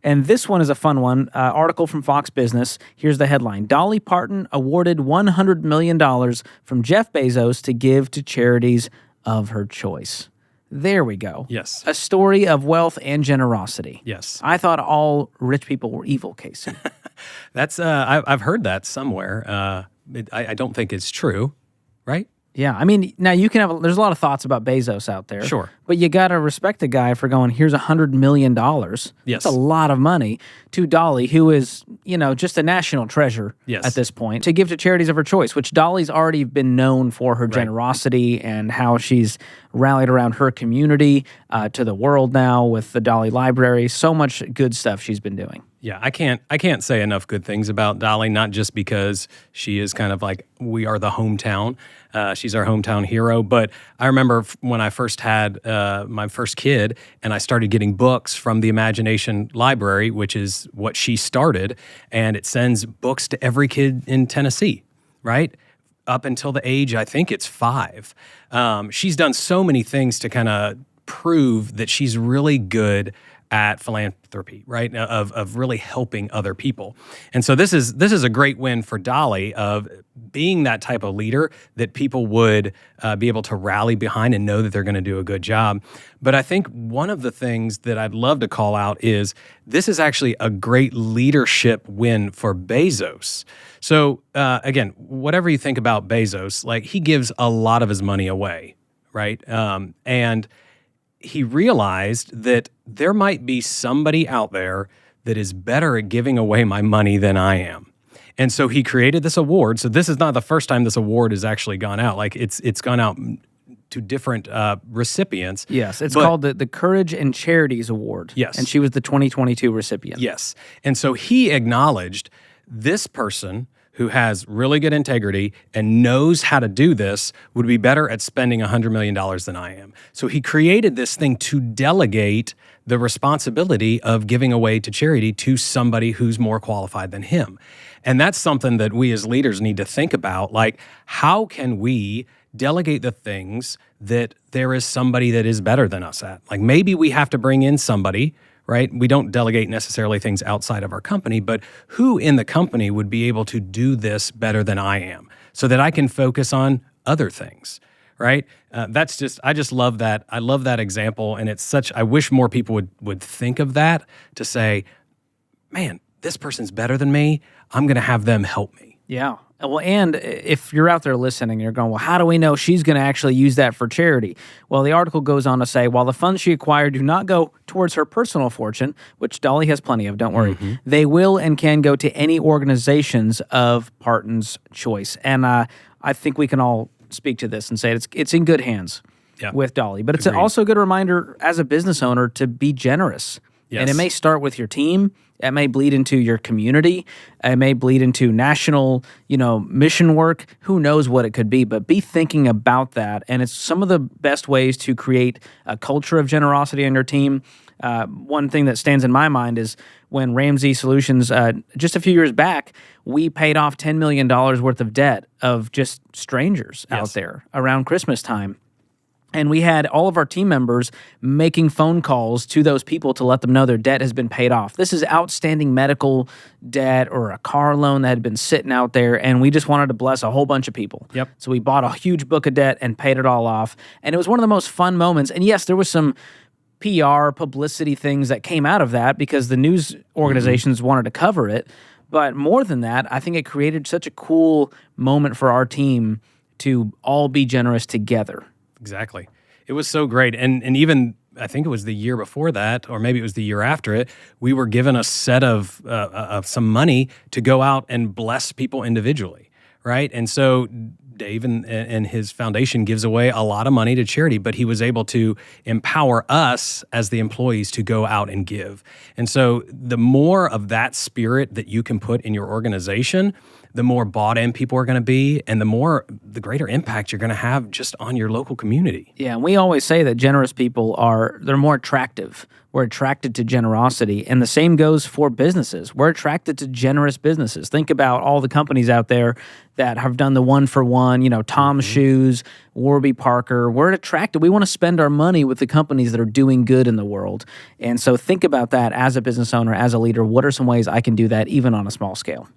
And this one is a fun one. Article from Fox Business. Here's the headline. Dolly Parton awarded $100 million from Jeff Bezos to give to charities of her choice. There we go. Yes. A story of wealth and generosity. Yes. I thought all rich people were evil, Casey. That's I've heard that somewhere. I don't think it's true, right? Yeah, I mean, now you can have, there's a lot of thoughts about Bezos out there. Sure. But you got to respect the guy for going, here's $100 million. Yes. That's a lot of money to Dolly, who is, just a national treasure Yes. at this point, to give to charities of her choice, which Dolly's already been known for her generosity and how she's rallied around her community to the world now with the Dolly Library. So much good stuff she's been doing. Yeah, I can't say enough good things about Dolly, not just because she is kind of like, we are the hometown. She's our hometown hero. But I remember when I first had my first kid and I started getting books from the Imagination Library, which is what she started, and it sends books to every kid in Tennessee, right? Up until the age, I think it's 5. She's done so many things to kind of prove that she's really good at philanthropy, right? Of really helping other people. And so this is a great win for Dolly of being that type of leader that people would be able to rally behind and know that they're going to do a good job. But I think one of the things that I'd love to call out is this is actually a great leadership win for Bezos. So again, whatever you think about Bezos, like he gives a lot of his money away, right? And he realized that there might be somebody out there that is better at giving away my money than I am. And so he created this award. So this is not the first time this award has actually gone out. Like it's gone out to different recipients. Yes, it's called the Courage and Charities Award. Yes. And she was the 2022 recipient. Yes. And so he acknowledged this person who has really good integrity and knows how to do this would be better at spending $100 million than I am. So he created this thing to delegate the responsibility of giving away to charity to somebody who's more qualified than him. And that's something that we as leaders need to think about. Like, how can we delegate the things that there is somebody that is better than us at? Like maybe we have to bring in somebody, right? We don't delegate necessarily things outside of our company, but who in the company would be able to do this better than I am so that I can focus on other things, right? I just love that. I love that example. And I wish more people would think of that to say, man, this person's better than me. I'm going to have them help me. Yeah. Well, and if you're out there listening, you're going, well, how do we know she's going to actually use that for charity? Well, the article goes on to say, while the funds she acquired do not go towards her personal fortune, which Dolly has plenty of, don't worry, they will and can go to any organizations of Parton's choice. And I think we can all speak to this and say it's in good hands with Dolly. But it's also a good reminder as a business owner to be generous. Yes. And it may start with your team. It may bleed into your community. It may bleed into national, mission work. Who knows what it could be, but be thinking about that. And it's some of the best ways to create a culture of generosity on your team. One thing that stands in my mind is when Ramsey Solutions, just a few years back, we paid off $10 million worth of debt of just strangers out there around Christmas time. And we had all of our team members making phone calls to those people to let them know their debt has been paid off. This is outstanding medical debt or a car loan that had been sitting out there, and we just wanted to bless a whole bunch of people. Yep. So we bought a huge book of debt and paid it all off. And it was one of the most fun moments. And yes, there was some PR, publicity things that came out of that because the news organizations wanted to cover it. But more than that, I think it created such a cool moment for our team to all be generous together. Exactly. It was so great. And even, I think it was the year before that, or maybe it was the year after it, we were given a set of some money to go out and bless people individually, right? And so Dave and his foundation gives away a lot of money to charity, but he was able to empower us as the employees to go out and give. And so the more of that spirit that you can put in your organization, the more bought in people are going to be, and the greater impact you're going to have just on your local community. Yeah, and we always say that generous people they're more attractive. We're attracted to generosity, and the same goes for businesses. We're attracted to generous businesses. Think about all the companies out there that have done the one-for-one, Tom's Shoes, Warby Parker. We're attracted. We want to spend our money with the companies that are doing good in the world. And so think about that as a business owner, as a leader. What are some ways I can do that even on a small scale?